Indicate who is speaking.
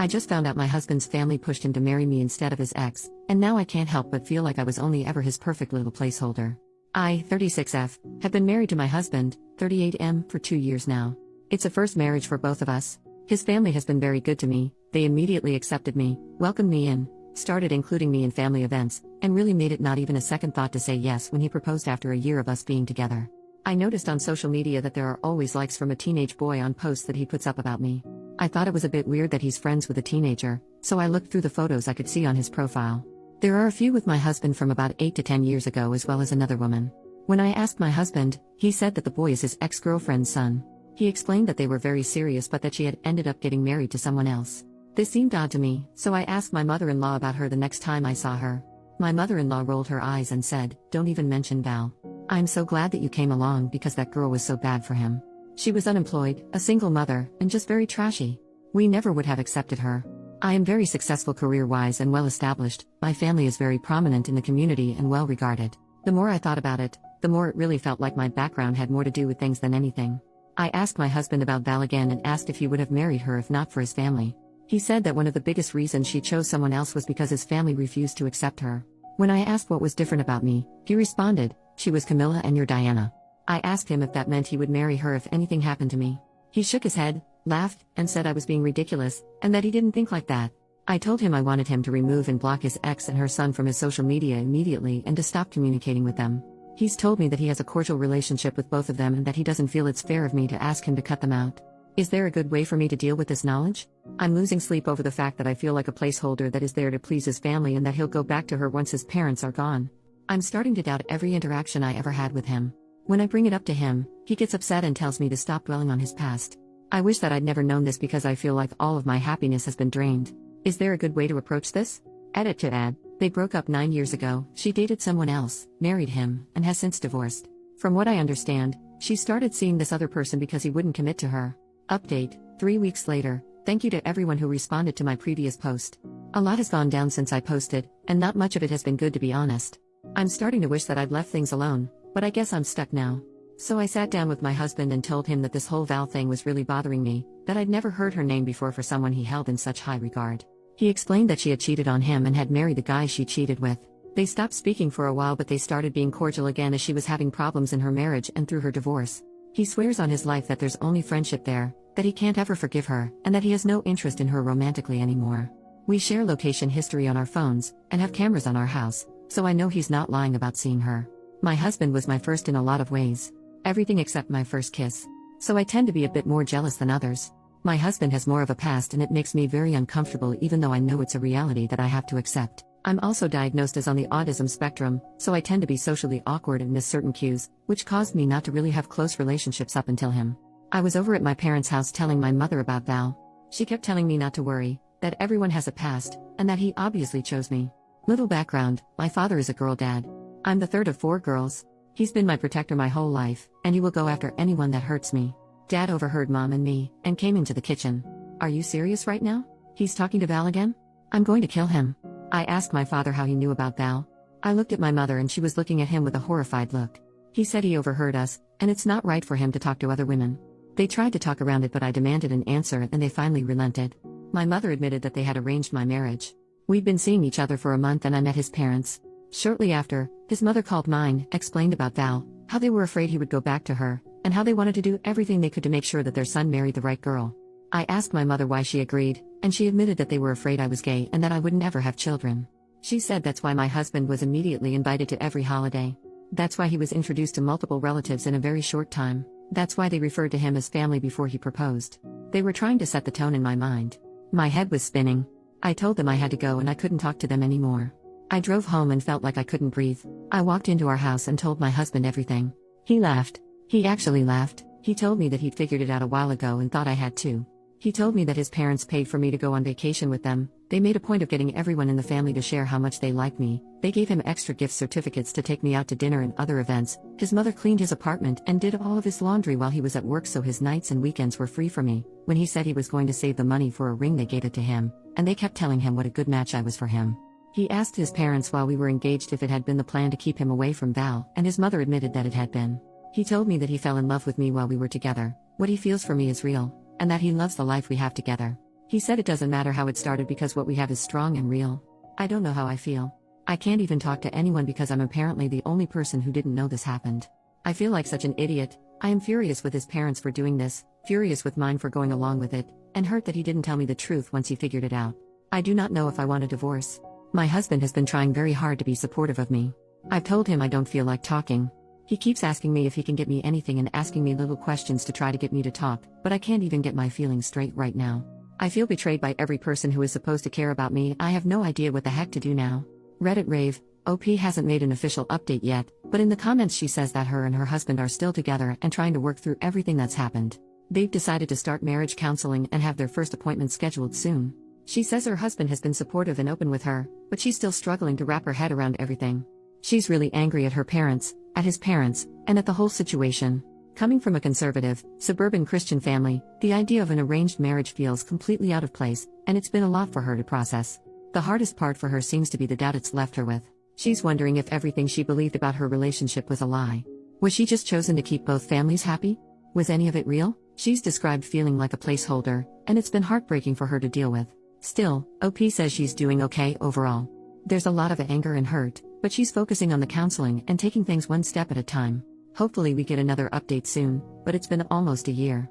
Speaker 1: I just found out my husband's family pushed him to marry me instead of his ex, and now I can't help but feel like I was only ever his perfect little placeholder. I, 36F, have been married to my husband, 38M, for 2 years now. It's a first marriage for both of us. His family has been very good to me. They immediately accepted me, welcomed me in, started including me in family events, and really made it not even a second thought to say yes when he proposed after a year of us being together. I noticed on social media that there are always likes from a teenage boy on posts that he puts up about me. I thought it was a bit weird that he's friends with a teenager, so I looked through the photos I could see on his profile. There are a few with my husband from about 8 to 10 years ago as well as another woman. When I asked my husband, he said that the boy is his ex-girlfriend's son. He explained that they were very serious but that she had ended up getting married to someone else. This seemed odd to me, so I asked my mother-in-law about her the next time I saw her. My mother-in-law rolled her eyes and said, "Don't even mention Val. I'm so glad that you came along because that girl was so bad for him. She was unemployed, a single mother, and just very trashy. We never would have accepted her. I am very successful career-wise and well-established, my family is very prominent in the community and well-regarded." The more I thought about it, the more it really felt like my background had more to do with things than anything. I asked my husband about Val again and asked if he would have married her if not for his family. He said that one of the biggest reasons she chose someone else was because his family refused to accept her. When I asked what was different about me, he responded, "She was Camilla and you're Diana." I asked him if that meant he would marry her if anything happened to me. He shook his head, laughed, and said I was being ridiculous, and that he didn't think like that. I told him I wanted him to remove and block his ex and her son from his social media immediately and to stop communicating with them. He's told me that he has a cordial relationship with both of them and that he doesn't feel it's fair of me to ask him to cut them out. Is there a good way for me to deal with this knowledge? I'm losing sleep over the fact that I feel like a placeholder that is there to please his family and that he'll go back to her once his parents are gone. I'm starting to doubt every interaction I ever had with him. When I bring it up to him, he gets upset and tells me to stop dwelling on his past. I wish that I'd never known this because I feel like all of my happiness has been drained. Is there a good way to approach this? Edit to add, they broke up 9 years ago, she dated someone else, married him, and has since divorced. From what I understand, she started seeing this other person because he wouldn't commit to her. Update, 3 weeks later, thank you to everyone who responded to my previous post. A lot has gone down since I posted, and not much of it has been good to be honest. I'm starting to wish that I'd left things alone, but I guess I'm stuck now. So I sat down with my husband and told him that this whole Val thing was really bothering me, that I'd never heard her name before for someone he held in such high regard. He explained that she had cheated on him and had married the guy she cheated with. They stopped speaking for a while but they started being cordial again as she was having problems in her marriage and through her divorce. He swears on his life that there's only friendship there, that he can't ever forgive her, and that he has no interest in her romantically anymore. We share location history on our phones, and have cameras on our house, so I know he's not lying about seeing her. My husband was my first in a lot of ways. Everything except my first kiss. So I tend to be a bit more jealous than others. My husband has more of a past and it makes me very uncomfortable even though I know it's a reality that I have to accept. I'm also diagnosed as on the autism spectrum, so I tend to be socially awkward and miss certain cues, which caused me not to really have close relationships up until him. I was over at my parents' house telling my mother about Val. She kept telling me not to worry, that everyone has a past, and that he obviously chose me. Little background, my father is a girl dad. I'm the third of 4 girls. He's been my protector my whole life, and he will go after anyone that hurts me. Dad overheard Mom and me, and came into the kitchen. "Are you serious right now? He's talking to Val again? I'm going to kill him." I asked my father how he knew about Val. I looked at my mother and she was looking at him with a horrified look. He said he overheard us, and it's not right for him to talk to other women. They tried to talk around it but I demanded an answer and they finally relented. My mother admitted that they had arranged my marriage. We'd been seeing each other for a month and I met his parents. Shortly after, his mother called mine, explained about Val, how they were afraid he would go back to her, and how they wanted to do everything they could to make sure that their son married the right girl. I asked my mother why she agreed, and she admitted that they were afraid I was gay and that I would never have children. She said that's why my husband was immediately invited to every holiday. That's why he was introduced to multiple relatives in a very short time. That's why they referred to him as family before he proposed. They were trying to set the tone in my mind. My head was spinning. I told them I had to go and I couldn't talk to them anymore. I drove home and felt like I couldn't breathe. I walked into our house and told my husband everything. He laughed. He actually laughed. He told me that he'd figured it out a while ago and thought I had too. He told me that his parents paid for me to go on vacation with them. They made a point of getting everyone in the family to share how much they like me. They gave him extra gift certificates to take me out to dinner and other events. His mother cleaned his apartment and did all of his laundry while he was at work so his nights and weekends were free for me. When he said he was going to save the money for a ring they gave it to him, and they kept telling him what a good match I was for him. He asked his parents while we were engaged if it had been the plan to keep him away from Val, and his mother admitted that it had been. He told me that he fell in love with me while we were together, what he feels for me is real, and that he loves the life we have together. He said it doesn't matter how it started because what we have is strong and real. I don't know how I feel. I can't even talk to anyone because I'm apparently the only person who didn't know this happened. I feel like such an idiot. I am furious with his parents for doing this, furious with mine for going along with it, and hurt that he didn't tell me the truth once he figured it out. I do not know if I want a divorce. My husband has been trying very hard to be supportive of me. I've told him I don't feel like talking. He keeps asking me if he can get me anything and asking me little questions to try to get me to talk, but I can't even get my feelings straight right now. I feel betrayed by every person who is supposed to care about me. I have no idea what the heck to do now. Reddit rave, OP hasn't made an official update yet, but in the comments she says that her and her husband are still together and trying to work through everything that's happened. They've decided to start marriage counseling and have their first appointment scheduled soon. She says her husband has been supportive and open with her, but she's still struggling to wrap her head around everything. She's really angry at her parents, at his parents, and at the whole situation. Coming from a conservative, suburban Christian family, the idea of an arranged marriage feels completely out of place, and it's been a lot for her to process. The hardest part for her seems to be the doubt it's left her with. She's wondering if everything she believed about her relationship was a lie. Was she just chosen to keep both families happy? Was any of it real? She's described feeling like a placeholder, and it's been heartbreaking for her to deal with. Still, OP says she's doing okay overall. There's a lot of anger and hurt, but she's focusing on the counseling and taking things one step at a time. Hopefully we get another update soon, but it's been almost a year.